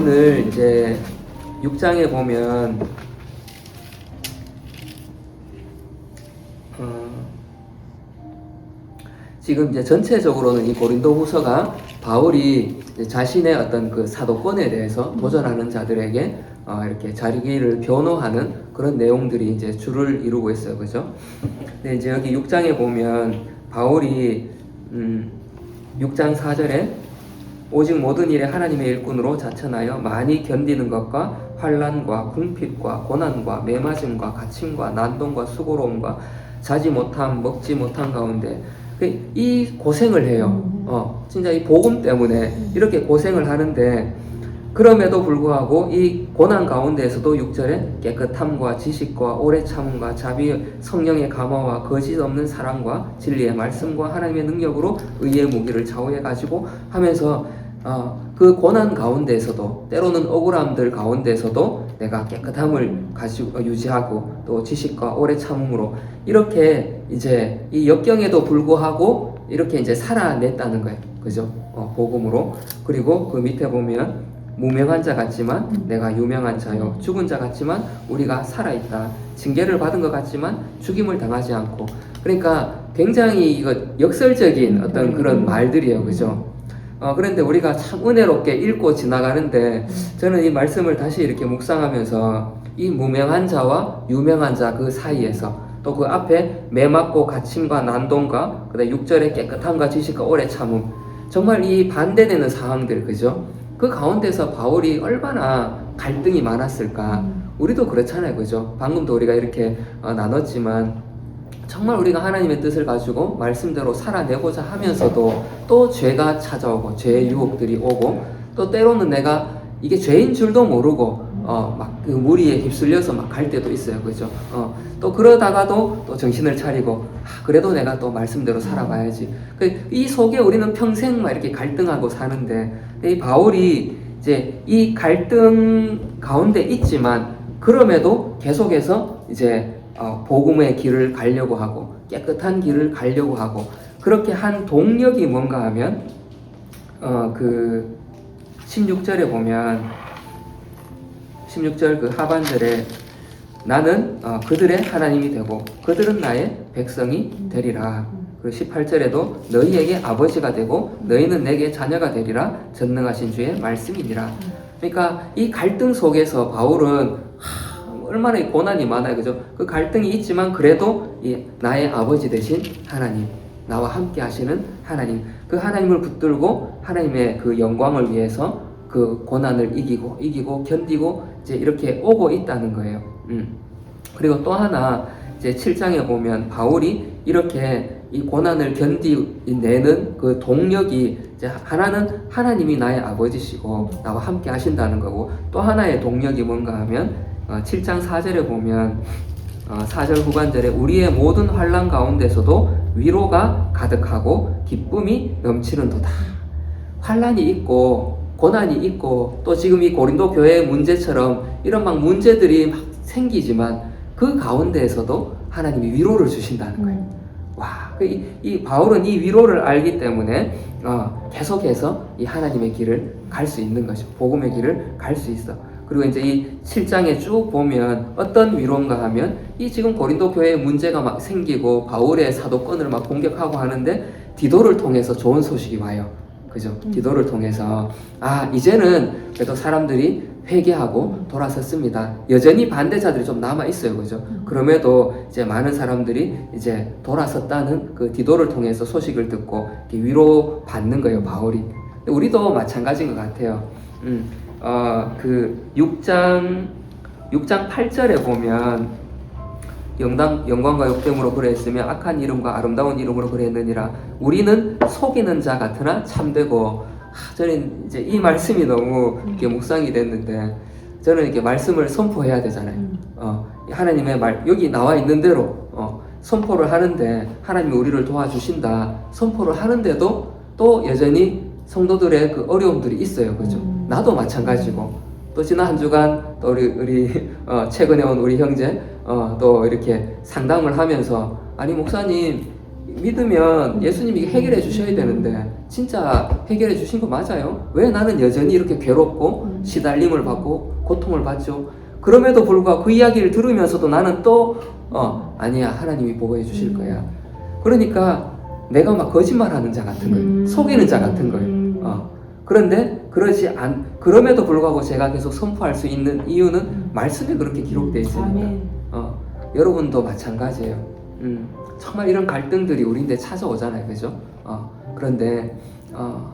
오늘 이제 6장에 보면 지금 이제 전체적으로는 이 고린도후서가 바울이 자신의 어떤 그 사도권에 대해서 도전하는 자들에게 이렇게 자기를 변호하는 그런 내용들이 이제 주를 이루고 있어요, 그죠? 근데 이제 여기 6장에 보면 바울이 6장 4절에 오직 모든 일에 하나님의 일꾼으로 자천하여 많이 견디는 것과 환난과 궁핍과 고난과 매맞음과 갇힘과 난동과 수고로움과 자지 못함 먹지 못한 가운데 이 고생을 해요. 진짜 이 복음 때문에 이렇게 고생을 하는데, 그럼에도 불구하고 이 고난 가운데에서도 6절에 깨끗함과 지식과 오래 참음과 자비 성령의 감화와 거짓 없는 사랑과 진리의 말씀과 하나님의 능력으로 의의 무기를 좌우해 가지고 하면서 그 고난 가운데에서도 때로는 억울함들 가운데서도 내가 깨끗함을 가지고 유지하고 또 지식과 오래 참음으로 이렇게 이제 이 역경에도 불구하고 이렇게 이제 살아냈다는 거예요, 그죠? 복음으로. 그리고 그 밑에 보면 무명한 자 같지만 내가 유명한 자요, 죽은 자 같지만 우리가 살아있다, 징계를 받은 것 같지만 죽임을 당하지 않고. 그러니까 굉장히 이거 역설적인 어떤 그런 말들이에요, 그죠? 그런데 우리가 참 은혜롭게 읽고 지나가는데, 저는 이 말씀을 다시 이렇게 묵상하면서 이 무명한 자와 유명한 자 그 사이에서 또 그 앞에 매맞고 갇힘과 난동과 그다음에 6절에 깨끗함과 지식과 오래 참음, 정말 이 반대되는 상황들, 그죠? 그 가운데서 바울이 얼마나 갈등이 많았을까. 우리도 그렇잖아요, 그죠? 방금도 우리가 이렇게 나눴지만 정말 우리가 하나님의 뜻을 가지고 말씀대로 살아내고자 하면서도 또 죄가 찾아오고 죄의 유혹들이 오고, 또 때로는 내가 이게 죄인 줄도 모르고 막 그 무리에 휩쓸려서 막 갈 때도 있어요, 그죠? 또 그러다가도 또 정신을 차리고 그래도 내가 또 말씀대로 살아가야지. 이 속에 우리는 평생 막 이렇게 갈등하고 사는데, 이 바울이 이제 이 갈등 가운데 있지만 그럼에도 계속해서 이제 복음의 길을 가려고 하고 깨끗한 길을 가려고 하고, 그렇게 한 동력이 뭔가 하면 그 16절에 보면 16절 그 하반절에 나는 그들의 하나님이 되고 그들은 나의 백성이 되리라. 그리고 18절에도 너희에게 아버지가 되고 너희는 내게 자녀가 되리라. 전능하신 주의 말씀이니라. 그러니까 이 갈등 속에서 바울은 얼마나 고난이 많아요, 그죠? 그 갈등이 있지만 그래도 나의 아버지 되신 하나님, 나와 함께 하시는 하나님, 그 하나님을 붙들고 하나님의 그 영광을 위해서 그 고난을 이기고 견디고 이제 이렇게 오고 있다는 거예요. 그리고 또 하나 이제 7장에 보면 바울이 이렇게 이 고난을 견디내는 그 동력이 이제 하나는 하나님이 나의 아버지시고 나와 함께 하신다는 거고, 또 하나의 동력이 뭔가 하면 7장 4절에 보면 4절 후반절에 우리의 모든 환난 가운데서도 위로가 가득하고 기쁨이 넘치는도다. 환난이 있고 고난이 있고 또 지금 이 고린도 교회의 문제처럼 이런 막 문제들이 막 생기지만 그 가운데에서도 하나님이 위로를 주신다는 거예요. 와, 이 바울은 이 위로를 알기 때문에 계속해서 이 하나님의 길을 갈 수 있는 것이죠. 복음의 길을 갈 수 있어. 그리고 이제 이 7장에 쭉 보면 어떤 위로인가 하면 이 지금 고린도 교회에 문제가 막 생기고 바울의 사도권을 막 공격하고 하는데 디도를 통해서 좋은 소식이 와요. 그죠? 디도를 통해서 이제는 그래도 사람들이 회개하고 돌아섰습니다. 여전히 반대자들이 좀 남아 있어요, 그죠? 그럼에도 이제 많은 사람들이 이제 돌아섰다는 그 디도를 통해서 소식을 듣고 위로 받는 거예요, 바울이. 우리도 마찬가지인 것 같아요. 그 6장 8절에 보면 영광과 욕됨으로 그랬으며 악한 이름과 아름다운 이름으로 그랬느니라. 우리는 속이는 자 같으나 참되고. 저는 이제 이 말씀이 너무 이렇게 묵상이 됐는데, 저는 이렇게 말씀을 선포해야 되잖아요. 하나님의 말 여기 나와 있는 대로 선포를 하는데 하나님이 우리를 도와주신다 선포를 하는데도 또 여전히 성도들의 그 어려움들이 있어요, 그죠? 나도 마찬가지고. 또 지난 한 주간 또 우리 최근에 온 우리 형제 또 이렇게 상담을 하면서, 아니 목사님 믿으면 예수님이 해결해 주셔야 되는데 진짜 해결해 주신 거 맞아요? 왜 나는 여전히 이렇게 괴롭고 시달림을 받고 고통을 받죠? 그럼에도 불구하고 그 이야기를 들으면서도 나는 또 아니야, 하나님이 보호해 주실 거야. 그러니까 내가 막 거짓말하는 자 같은 거예요. 속이는 자 같은 거예요. 그런데 그럼에도 불구하고 제가 계속 선포할 수 있는 이유는 말씀에 그렇게 기록되어 있으니까. 여러분도 마찬가지예요. 정말 이런 갈등들이 우리인데 찾아오잖아요, 그죠? 그런데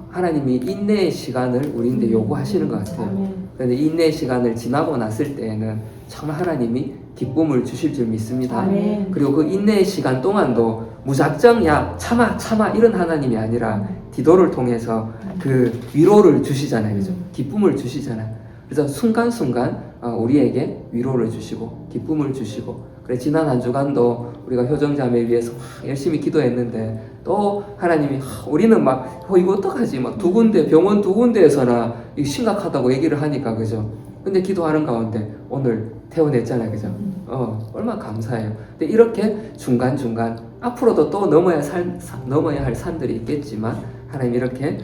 하나님이 인내의 시간을 우리인데 요구하시는 것 같아요. 그런데 인내의 시간을 지나고 났을 때에는 정말 하나님이 기쁨을 주실 줄 믿습니다. 그리고 그 인내의 시간 동안도 무작정 야 참아 이런 하나님이 아니라 디도를 통해서 그 위로를 주시잖아요, 그죠? 기쁨을 주시잖아요. 그래서 순간순간 우리에게 위로를 주시고 기쁨을 주시고. 그래 지난 한 주간도 우리가 효정자매 위해서 열심히 기도했는데 또 하나님이 우리는 막 이거 어떡하지 막 병원 두 군데에서나 심각하다고 얘기를 하니까, 그죠? 근데 기도하는 가운데 오늘 퇴원했잖아요, 그죠? 얼마나 감사해요. 근데 이렇게 중간중간 앞으로도 또 넘어야 할 산들이 있겠지만 하나님 이렇게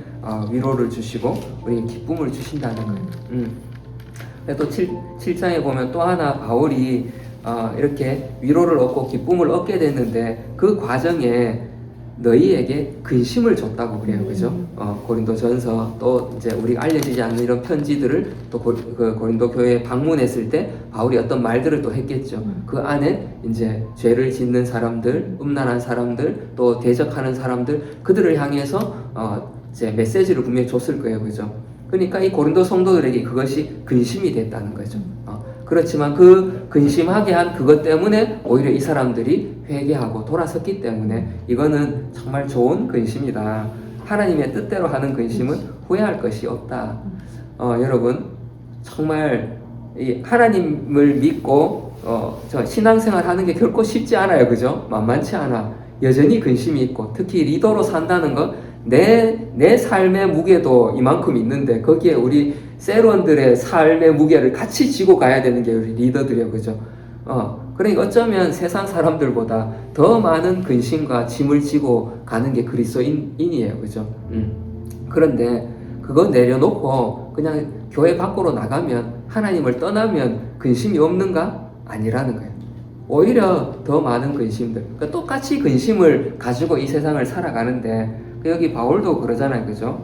위로를 주시고 우리에게 기쁨을 주신다는 거예요. 또 7장에 보면 또 하나 바울이 이렇게 위로를 얻고 기쁨을 얻게 됐는데 그 과정에 너희에게 근심을 줬다고 그래요, 그죠? 고린도전서 또 이제 우리가 알려지지 않는 이런 편지들을 또 그 고린도 교회에 방문했을 때 바울이 어떤 말들을 또 했겠죠. 그 안에 이제 죄를 짓는 사람들, 음란한 사람들, 또 대적하는 사람들, 그들을 향해서 이제 메시지를 분명히 줬을 거예요, 그죠? 그러니까 이 고린도 성도들에게 그것이 근심이 됐다는 거죠. 그렇지만 그 근심하게 한 그것 때문에 오히려 이 사람들이 회개하고 돌아섰기 때문에 이거는 정말 좋은 근심이다. 하나님의 뜻대로 하는 근심은 후회할 것이 없다. 여러분 정말 이 하나님을 믿고 저 신앙생활 하는 게 결코 쉽지 않아요, 그죠? 만만치 않아. 여전히 근심이 있고 특히 리더로 산다는 것 내 삶의 무게도 이만큼 있는데 거기에 우리 세론들의 삶의 무게를 같이 지고 가야 되는 게 우리 리더들이에요, 그죠? 그러니까 어쩌면 세상 사람들보다 더 많은 근심과 짐을 지고 가는 게 그리스도인이에요, 그죠? 그런데 그거 내려놓고 그냥 교회 밖으로 나가면 하나님을 떠나면 근심이 없는가? 아니라는 거예요. 오히려 더 많은 근심들, 그러니까 똑같이 근심을 가지고 이 세상을 살아가는데 여기 바울도 그러잖아요, 그죠?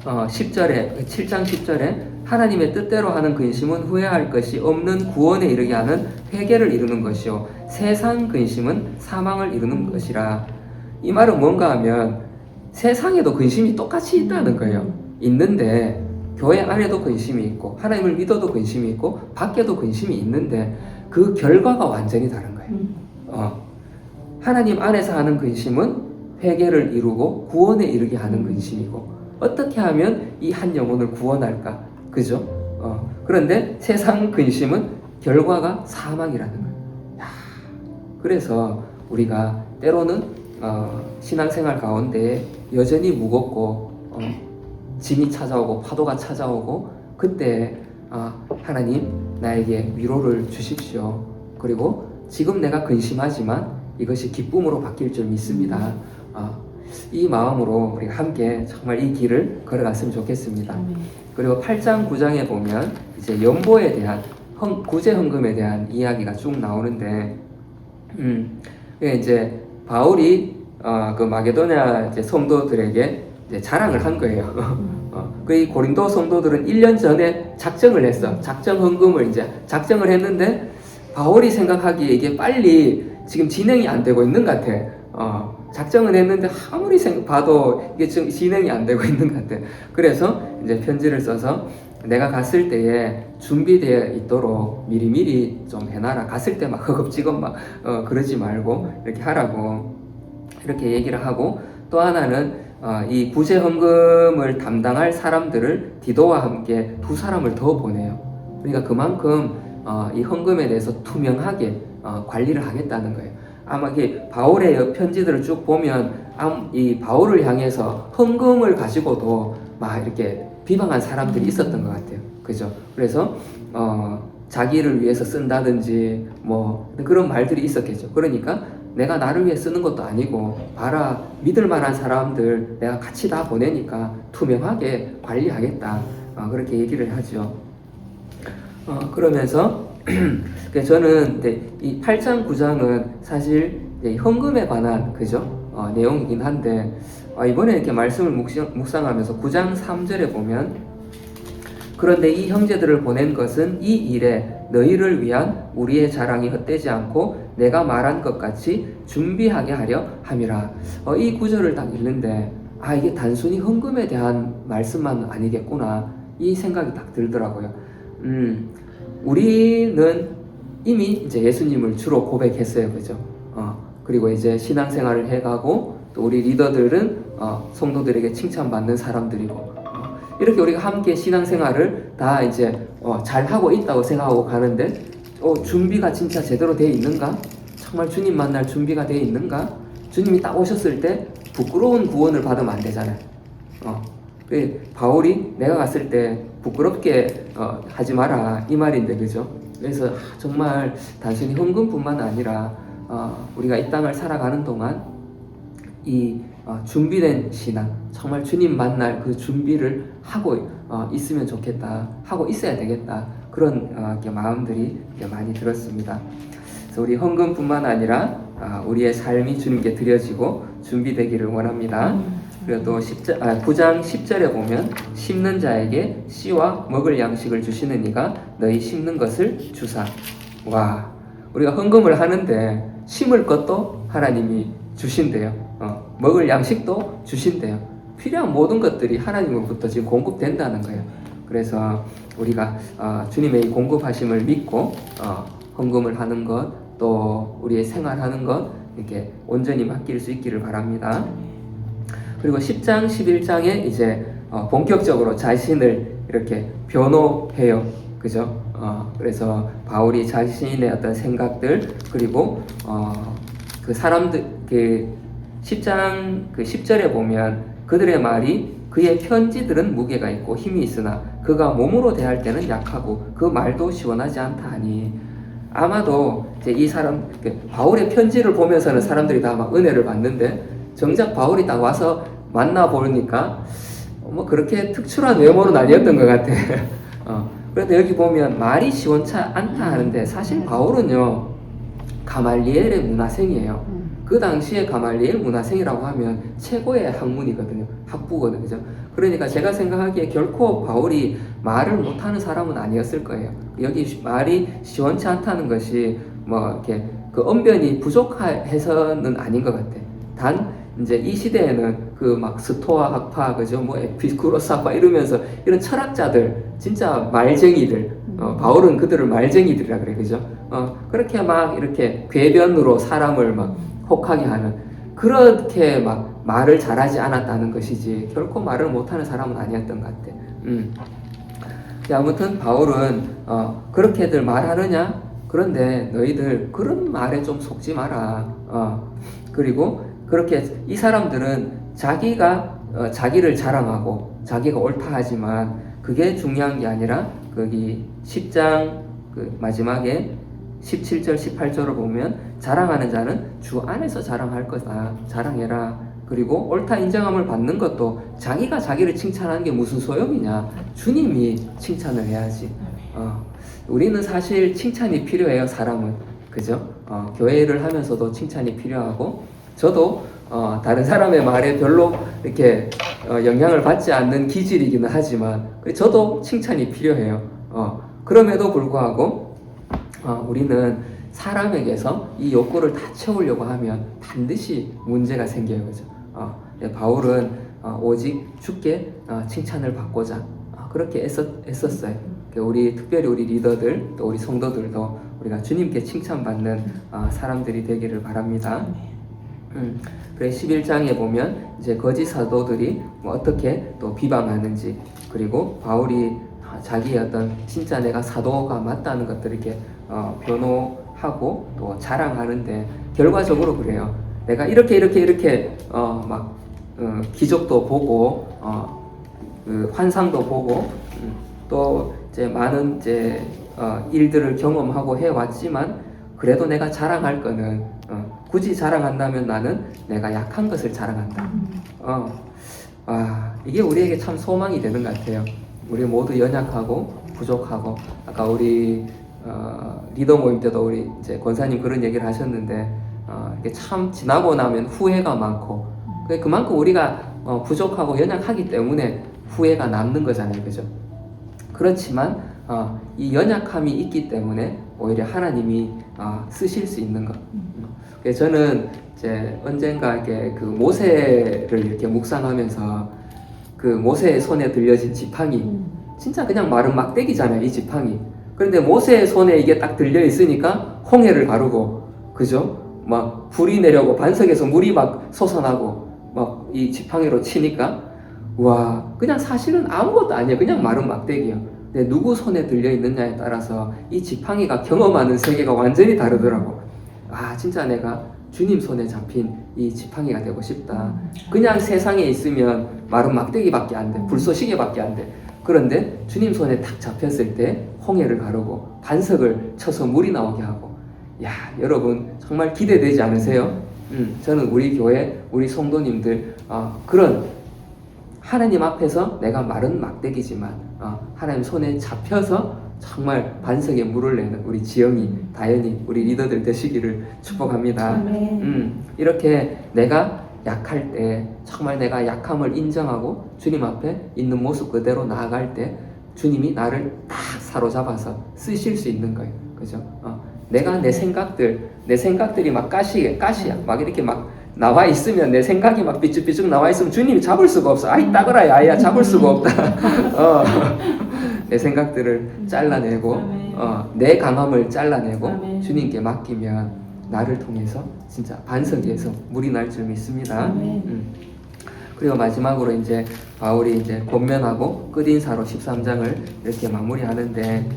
7장 10절에 하나님의 뜻대로 하는 근심은 후회할 것이 없는 구원에 이르게 하는 회개를 이루는 것이요 세상 근심은 사망을 이루는 것이라. 이 말은 뭔가 하면 세상에도 근심이 똑같이 있다는 거예요. 있는데 교회 안에도 근심이 있고 하나님을 믿어도 근심이 있고 밖에도 근심이 있는데 그 결과가 완전히 다른 거예요. 하나님 안에서 하는 근심은 회개를 이루고 구원에 이르게 하는 근심이고 어떻게 하면 이 한 영혼을 구원할까? 그죠? 그런데 세상 근심은 결과가 사망이라는 거예요. 그래서 우리가 때로는 신앙생활 가운데 여전히 무겁고 짐이 찾아오고 파도가 찾아오고 그때 하나님 나에게 위로를 주십시오. 그리고 지금 내가 근심하지만 이것이 기쁨으로 바뀔 줄 믿습니다. 이 마음으로 우리가 함께 정말 이 길을 걸어갔으면 좋겠습니다. 그리고 8장 9장에 보면 이제 연보에 대한 구제 헌금에 대한 이야기가 쭉 나오는데 이제 바울이 그 마게도냐 이제 성도들에게 이제 자랑을 한 거예요. 그 고린도 성도들은 1년 전에 작정을 했어. 작정 헌금을 이제 작정을 했는데 바울이 생각하기에 이게 빨리 지금 진행이 안 되고 있는 것 같아. 작정은 했는데 아무리 봐도 이게 지금 진행이 안 되고 있는 것 같아. 그래서 이제 편지를 써서 내가 갔을 때에 준비되어 있도록 미리미리 좀 해놔라. 갔을 때 막 허겁지겁 막 그러지 말고 이렇게 하라고 이렇게 얘기를 하고, 또 하나는 이 구제 헌금을 담당할 사람들을 디도와 함께 두 사람을 더 보내요. 그러니까 그만큼 이 헌금에 대해서 투명하게 관리를 하겠다는 거예요. 아마 이 바울의 편지들을 쭉 보면 이 바울을 향해서 헌금을 가지고도 막 이렇게 비방한 사람들이 있었던 것 같아요. 그죠? 그래서 자기를 위해서 쓴다든지 뭐 그런 말들이 있었겠죠. 그러니까 내가 나를 위해 쓰는 것도 아니고 봐라 믿을 만한 사람들 내가 같이 다 보내니까 투명하게 관리하겠다. 그렇게 얘기를 하죠. 그러면서 저는 이 8장 9장은 사실 헌금에 관한 그죠? 내용이긴 한데 이번에 이렇게 말씀을 묵상하면서 9장 3절에 보면 그런데 이 형제들을 보낸 것은 이 일에 너희를 위한 우리의 자랑이 헛되지 않고 내가 말한 것 같이 준비하게 하려 함이라. 이 구절을 딱 읽는데 이게 단순히 헌금에 대한 말씀만 아니겠구나 이 생각이 딱 들더라고요. 우리는 이미 이제 예수님을 주로 고백했어요, 그죠? 그리고 이제 신앙생활을 해가고 또 우리 리더들은 성도들에게 칭찬받는 사람들이고 이렇게 우리가 함께 신앙생활을 다 이제 잘 하고 있다고 생각하고 가는데 준비가 진짜 제대로 되어 있는가? 정말 주님 만날 준비가 되어 있는가? 주님이 딱 오셨을 때 부끄러운 구원을 받으면 안 되잖아요. 바울이 내가 갔을 때 부끄럽게 하지 마라 이 말인데 그죠? 그래서 정말 단순히 헌금뿐만 아니라 우리가 이 땅을 살아가는 동안 이 준비된 신앙, 정말 주님 만날 그 준비를 하고 있으면 좋겠다, 하고 있어야 되겠다 그런 마음들이 마니 들었습니다. 그래서 우리 헌금뿐만 아니라 우리의 삶이 주님께 드려지고 준비되기를 원합니다. 그리고 또 9장 10절에 보면 심는 자에게 씨와 먹을 양식을 주시는 이가 너희 심는 것을 주사. 와, 우리가 헌금을 하는데 심을 것도 하나님이 주신대요. 먹을 양식도 주신대요. 필요한 모든 것들이 하나님으로부터 지금 공급된다는 거예요. 그래서 우리가 주님의 이 공급하심을 믿고 헌금을 하는 것, 또 우리의 생활하는 것 이렇게 온전히 맡길 수 있기를 바랍니다. 그리고 10장, 11장에 이제 본격적으로 자신을 이렇게 변호해요. 그죠? 그래서 바울이 자신의 어떤 생각들, 그리고 그 사람들, 10장 10절에 보면 그들의 말이 그의 편지들은 무게가 있고 힘이 있으나 그가 몸으로 대할 때는 약하고 그 말도 시원하지 않다 하니 아마도 이제 이 사람 바울의 편지를 보면서는 사람들이 다 막 은혜를 받는데 정작 바울이 딱 와서 만나 보니까 뭐 그렇게 특출한 외모는 아니었던 것 같아. 그런데 여기 보면 말이 시원치 않다 하는데 사실 바울은요 가말리엘의 문화생이에요. 그 당시에 가말리엘 문화생이라고 하면 최고의 학문이거든요. 학부거든요. 그죠? 그러니까 제가 생각하기에 결코 바울이 말을 못하는 사람은 아니었을 거예요. 여기 말이 시원치 않다는 것이 뭐 이렇게 그 언변이 부족해서는 아닌 것 같아. 단 이제 이 시대에는 그 막 스토아 학파 그죠? 뭐 에피쿠로스 학파 이러면서 이런 철학자들 진짜 말쟁이들 바울은 그들을 말쟁이들이라 그래. 그죠? 그렇게 막 이렇게 궤변으로 사람을 막 혹하게 하는 그렇게 막 말을 잘하지 않았다는 것이지 결코 말을 못하는 사람은 아니었던 것 같아. 아무튼 바울은 그렇게들 말하느냐? 그런데 너희들 그런 말에 좀 속지 마라. 그리고 그렇게 이 사람들은 자기가 자기를 자랑하고 자기가 옳다 하지만 그게 중요한 게 아니라 거기 10장 그 마지막에 17절 18절을 보면 자랑하는 자는 주 안에서 자랑할 거다. 자랑해라. 그리고 옳다 인정함을 받는 것도 자기가 자기를 칭찬하는 게 무슨 소용이냐. 주님이 칭찬을 해야지. 우리는 사실 칭찬이 필요해요. 사람은. 그죠? 교회를 하면서도 칭찬이 필요하고 저도 다른 사람의 말에 별로 이렇게 영향을 받지 않는 기질이기는 하지만 저도 칭찬이 필요해요. 그럼에도 불구하고 우리는 사람에게서 이 욕구를 다 채우려고 하면 반드시 문제가 생겨요. 그죠? 바울은 오직 주께 칭찬을 받고자 그렇게 애썼어요. 특별히 우리 리더들 또 우리 성도들도 우리가 주님께 칭찬받는 사람들이 되기를 바랍니다. 그래 11장에 보면 이제 거짓 사도들이 뭐 어떻게 또 비방하는지 그리고 바울이 자기의 어떤 진짜 내가 사도가 맞다는 것들을 이렇게 변호하고 또 자랑하는데 결과적으로 그래요. 내가 이렇게 막 기적도 보고 그 환상도 보고 또 이제 많은 이제 일들을 경험하고 해왔지만 그래도 내가 자랑할 거는 굳이 자랑한다면 나는 내가 약한 것을 자랑한다. 이게 우리에게 참 소망이 되는 것 같아요. 우리 모두 연약하고 부족하고, 아까 우리 리더 모임 때도 우리 이제 권사님 그런 얘기를 하셨는데, 이게 참 지나고 나면 후회가 많고, 그만큼 우리가 부족하고 연약하기 때문에 후회가 남는 거잖아요, 그죠? 그렇지만 이 연약함이 있기 때문에 오히려 하나님이 쓰실 수 있는 것. 그래서 저는 이제 언젠가 이렇게 그 모세를 이렇게 묵상하면서 그 모세의 손에 들려진 지팡이, 진짜 그냥 마른 막대기잖아요, 이 지팡이. 그런데 모세의 손에 이게 딱 들려 있으니까 홍해를 가르고, 그죠? 막 불이 내려고 반석에서 물이 막 솟아나고 막 이 지팡이로 치니까, 와, 그냥 사실은 아무것도 아니에요. 그냥 마른 막대기예요. 근데 누구 손에 들려 있느냐에 따라서 이 지팡이가 경험하는 세계가 완전히 다르더라고. 진짜 내가 주님 손에 잡힌 이 지팡이가 되고 싶다. 그냥 세상에 있으면 마른 막대기밖에 안 돼. 불쏘시개밖에 안 돼. 그런데 주님 손에 탁 잡혔을 때 홍해를 가르고 반석을 쳐서 물이 나오게 하고, 여러분 정말 기대되지 않으세요? 저는 우리 교회, 우리 성도님들 그런 하나님 앞에서 내가 마른 막대기지만 하나님 손에 잡혀서 정말 반석에 물을 내는 우리 지영이, 다현이, 우리 리더들 되시기를 축복합니다. 이렇게 내가 약할 때, 정말 내가 약함을 인정하고 주님 앞에 있는 모습 그대로 나아갈 때 주님이 나를 딱 사로잡아서 쓰실 수 있는 거예요. 그죠? 내가 내 생각들이 막 가시야. 막 이렇게 막 나와 있으면, 내 생각이 막 삐쭉삐쭉 나와 있으면 주님이 잡을 수가 없어. 아이 따거라 야야, 잡을 수가 없다. 내 생각들을 잘라내고 내 강함을 잘라내고 주님께 맡기면 나를 통해서 진짜 반석에서 물이 날 줄 믿습니다. 그리고 마지막으로 이제 바울이 이제 권면하고 끝인사로 13장을 이렇게 마무리하는데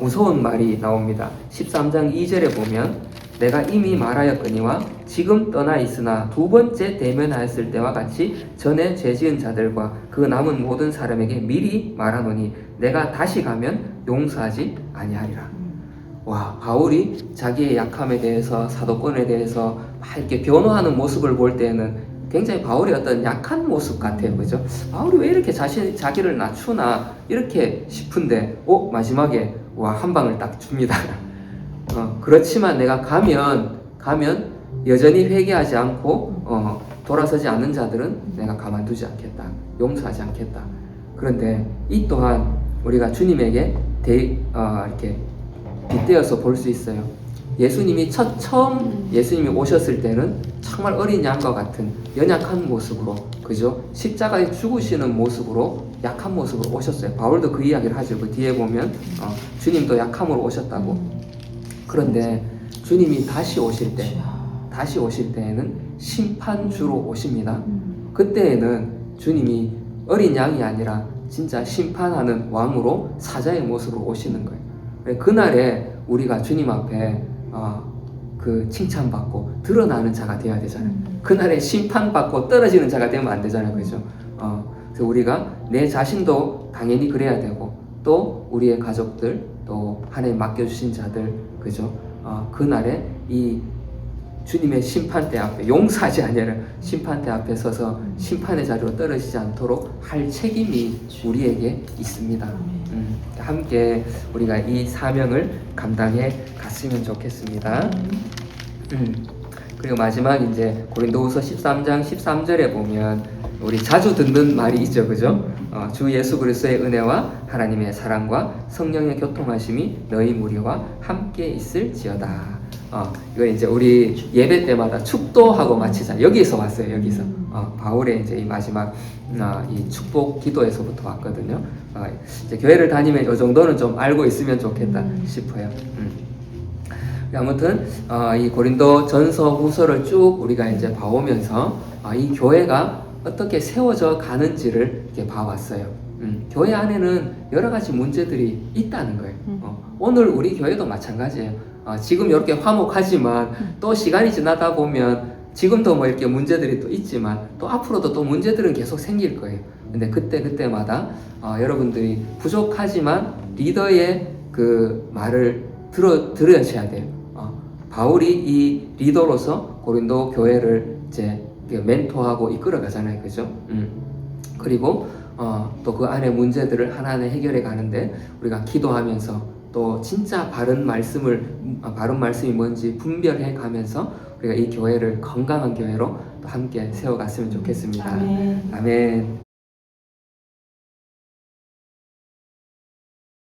무서운 말이 나옵니다. 13장 2절에 보면 내가 이미 말하였거니와 지금 떠나 있으나 두 번째 대면하였을 때와 같이 전에 죄지은 자들과 그 남은 모든 사람에게 미리 말하노니 내가 다시 가면 용서하지 아니하리라. 와, 바울이 자기의 약함에 대해서, 사도권에 대해서 막 이렇게 변호하는 모습을 볼 때는 굉장히 바울의 어떤 약한 모습 같아요. 그죠? 바울이 왜 이렇게 자기를 낮추나 이렇게 싶은데 마지막에 한 방을 딱 줍니다. 그렇지만 내가 가면 여전히 회개하지 않고 돌아서지 않는 자들은 내가 가만두지 않겠다. 용서하지 않겠다. 그런데 이 또한 우리가 주님에게 이렇게 빗대어서 볼 수 있어요. 예수님이 처음 예수님이 오셨을 때는 정말 어린 양과 같은 연약한 모습으로, 그죠? 십자가에 죽으시는 모습으로, 약한 모습으로 오셨어요. 바울도 그 이야기를 하죠. 그 뒤에 보면 주님도 약함으로 오셨다고. 그런데 주님이 다시 오실 때에는 심판주로 오십니다. 그때에는 주님이 어린 양이 아니라 진짜 심판하는 왕으로 사자의 모습으로 오시는 거예요. 그날에 우리가 주님 앞에 그 칭찬받고 드러나는 자가 되어야 되잖아요. 그날에 심판받고 떨어지는 자가 되면 안 되잖아요. 그죠? 그래서 우리가 내 자신도 당연히 그래야 되고, 또 우리의 가족들, 또 하나님 맡겨주신 자들, 그죠? 그날에 이 주님의 심판대 앞에, 용서하지 아니라 심판대 앞에 서서 심판의 자리로 떨어지지 않도록 할 책임이 우리에게 있습니다. 함께 우리가 이 사명을 감당해 갔으면 좋겠습니다. 그리고 마지막 이제 고린도후서 13장 13절에 보면 우리 자주 듣는 말이 있죠, 그죠? 주 예수 그리스도의 은혜와 하나님의 사랑과 성령의 교통하심이 너희 무리와 함께 있을지어다. 이거 이제 우리 예배 때마다 축도하고 마치자. 여기에서 왔어요, 여기서. 바울의 이제 이 마지막 이 축복 기도에서부터 왔거든요. 이제 교회를 다니면 이 정도는 좀 알고 있으면 좋겠다 싶어요. 아무튼 이 고린도 전서 후서를 쭉 우리가 이제 봐오면서 이 교회가 어떻게 세워져 가는지를 이렇게 봐왔어요. 교회 안에는 여러 가지 문제들이 있다는 거예요. 오늘 우리 교회도 마찬가지예요. 지금 이렇게 화목하지만 또 시간이 지나다 보면 지금도 뭐 이렇게 문제들이 또 있지만 또 앞으로도 또 문제들은 계속 생길 거예요. 근데 그때마다 여러분들이 부족하지만 리더의 그 말을 들으셔야 돼요. 바울이 이 리더로서 고린도 교회를 이제 멘토하고 이끌어가잖아요, 그죠? 그리고 또 그 안에 문제들을 하나하나 해결해 가는데 우리가 기도하면서 또 진짜 바른 말씀이 뭔지 분별해 가면서 우리가 이 교회를 건강한 교회로 또 함께 세워갔으면 좋겠습니다. 아멘. 아멘.